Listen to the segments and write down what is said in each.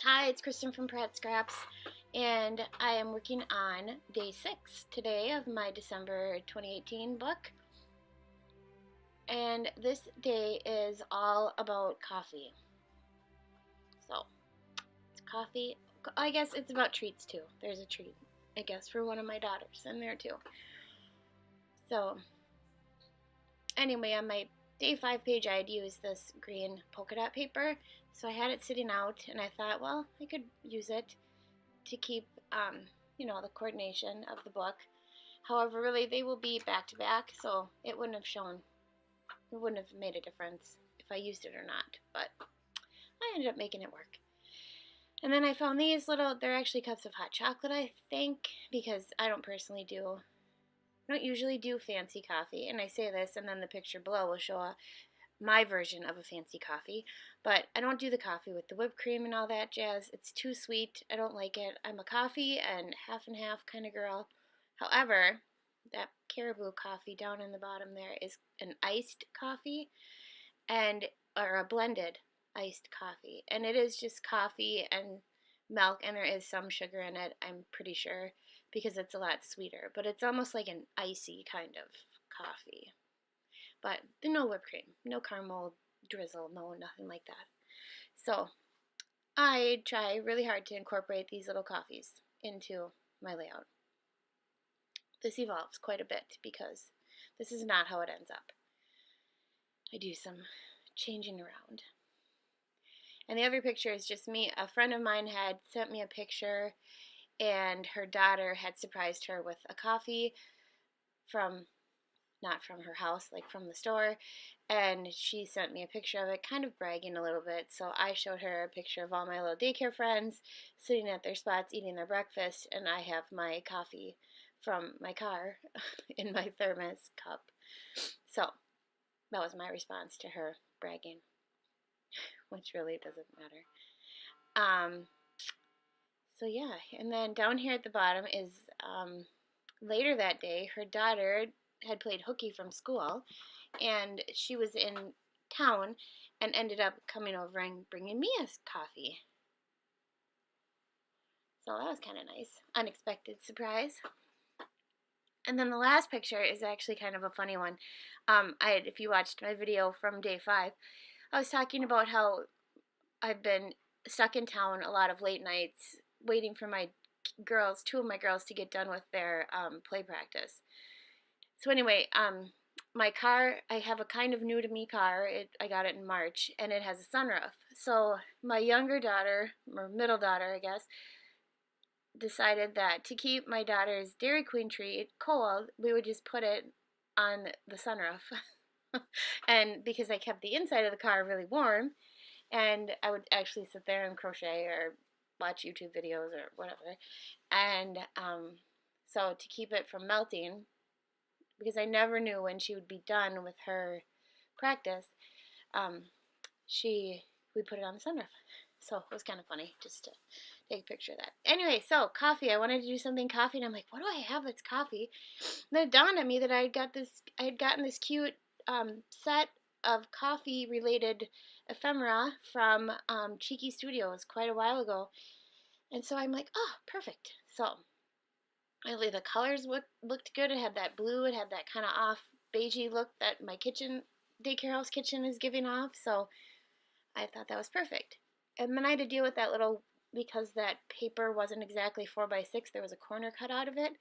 Hi, it's Kristen from Pratt Scraps, and I am working on day 6 today of my December 2018 book. And this day is all about coffee. So, it's coffee. I guess it's about treats too. There's a treat, I guess, for one of my daughters in there too. So, anyway, on my day 5 page, I had used this green polka dot paper. So I had it sitting out, and I thought, well, I could use it to keep, the coordination of the book. However, really, they will be back to back, so it wouldn't have made a difference if I used it or not. But I ended up making it work. And then I found these they're actually cups of hot chocolate, I think, because I don't usually do fancy coffee. And I say this, and then the picture below will show my version of a fancy coffee, but I don't do the coffee with the whipped cream and all that jazz. It's too sweet. I don't like it. I'm a coffee and half kind of girl. However, that Caribou coffee down in the bottom there is an iced coffee or a blended iced coffee, and it is just coffee and milk, and there is some sugar in it, I'm pretty sure, because it's a lot sweeter, but it's almost like an icy kind of coffee. But no whipped cream, no caramel drizzle, no nothing like that. So I try really hard to incorporate these little coffees into my layout. This evolves quite a bit because this is not how it ends up. I do some changing around. And the other picture is just me. A friend of mine had sent me a picture, and her daughter had surprised her with a coffee from, not from her house, like from the store, and she sent me a picture of it, kind of bragging a little bit. So I showed her a picture of all my little daycare friends sitting at their spots eating their breakfast, and I have my coffee from my car in my thermos cup. So that was my response to her bragging, which really doesn't matter. So yeah, and then down here at the bottom is later that day, her daughter had played hooky from school, and she was in town and ended up coming over and bringing me a coffee. So that was kind of nice. Unexpected surprise. And then the last picture is actually kind of a funny one. If you watched my video from day 5, I was talking about how I've been stuck in town a lot of late nights waiting for two of my girls to get done with their play practice. So anyway, my car, I have a kind of new to me car. I got it in March, and it has a sunroof. So my younger daughter, or middle daughter, I guess, decided that to keep my daughter's Dairy Queen treat cold, we would just put it on the sunroof. And because I kept the inside of the car really warm, and I would actually sit there and crochet or watch YouTube videos or whatever. And so to keep it from melting, because I never knew when she would be done with her practice, um, we put it on the sunroof. So it was kind of funny just to take a picture of that. Anyway, so coffee. I wanted to do something coffee, and I'm like, what do I have that's coffee? And then it dawned on me that I had gotten this cute set of coffee related ephemera from Cheeky Studios quite a while ago. And so I'm like, oh, perfect. So the colors looked good. It had that blue. It had that kind of off beigey look that my daycare house kitchen is giving off. So I thought that was perfect. And then I had to deal with that because that paper wasn't exactly 4x6. There was a corner cut out of it.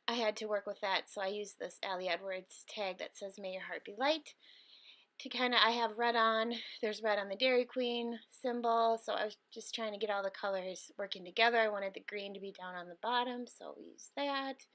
I had to work with that. So I used this Allie Edwards tag that says, "May your heart be light." I have red on. There's red on the Dairy Queen symbol, so I was just trying to get all the colors working together. I wanted the green to be down on the bottom, so we used that.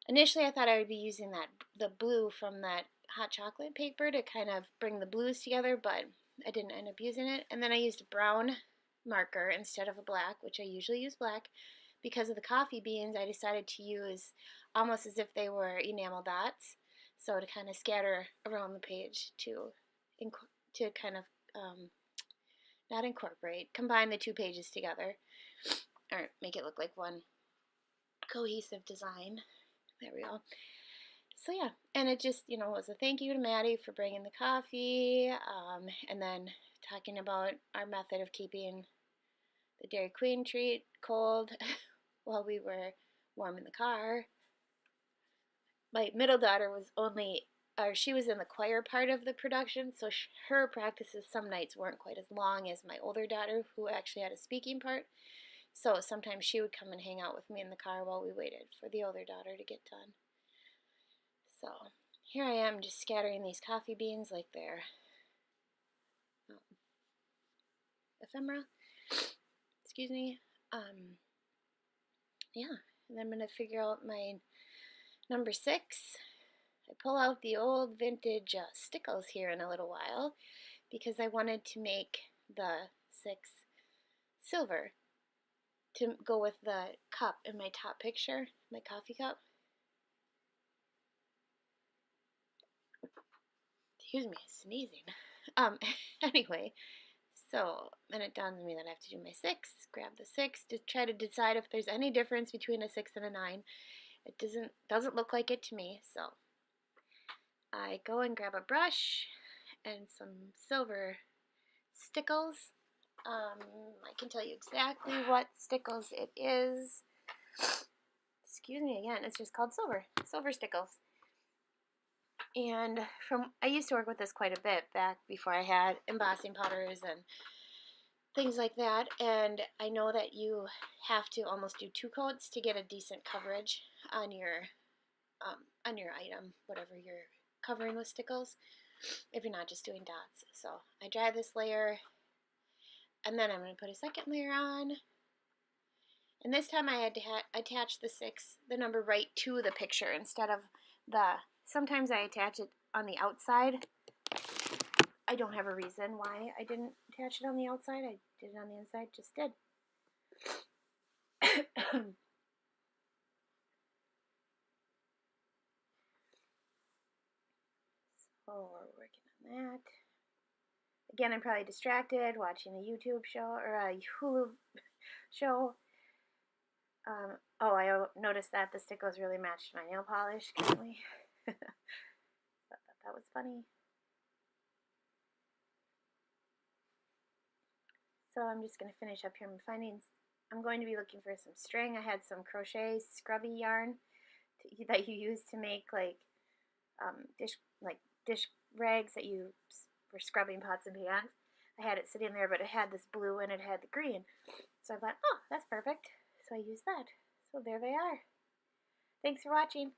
Initially, I thought I would be using the blue from that hot chocolate paper to kind of bring the blues together, but I didn't end up using it. And then I used a brown marker instead of a black, which I usually use black. Because of the coffee beans, I decided to use almost as if they were enamel dots. So to kind of scatter around the page to kind of not incorporate, combine the two pages together, or make it look like one cohesive design. There we go. So yeah, and it just, was a thank you to Maddie for bringing the coffee, and then talking about our method of keeping the Dairy Queen treat cold while we were warm in the car. My middle daughter was she was in the choir part of the production, so her practices some nights weren't quite as long as my older daughter, who actually had a speaking part. So sometimes she would come and hang out with me in the car while we waited for the older daughter to get done. So here I am just scattering these coffee beans like they're ephemera. Excuse me. Yeah, and I'm going to figure out my number 6. I pull out the old vintage stickles here in a little while because I wanted to make the 6 silver to go with the cup in my top picture, my coffee cup. Excuse me, sneezing. Anyway, so then it dawns on me that I have to do my 6, grab the 6 to try to decide if there's any difference between a 6 and a 9. It doesn't look like it to me, so I go and grab a brush and some silver stickles. I can tell you exactly what stickles it is. Excuse me again, it's just called silver stickles. And I used to work with this quite a bit back before I had embossing powders and things like that, and I know that you have to almost do 2 coats to get a decent coverage on your item, whatever you're covering with stickles, if you're not just doing dots. So I dry this layer, and then I'm going to put a second layer on, and this time I had to attach the number right to the picture instead of sometimes I attach it on the outside. I don't have a reason why I didn't attach it on the outside. I did it on the inside, just did. So we're working on that. Again, I'm probably distracted watching a YouTube show or a Hulu show. I noticed that the stickles really matched my nail polish currently. I thought that was funny. So I'm just going to finish up here. I'm going to be looking for some string. I had some crochet scrubby yarn that you use to make dish rags that you for scrubbing pots and pans. I had it sitting there, but it had this blue and it had the green. So I thought, oh, that's perfect. So I used that. So there they are. Thanks for watching.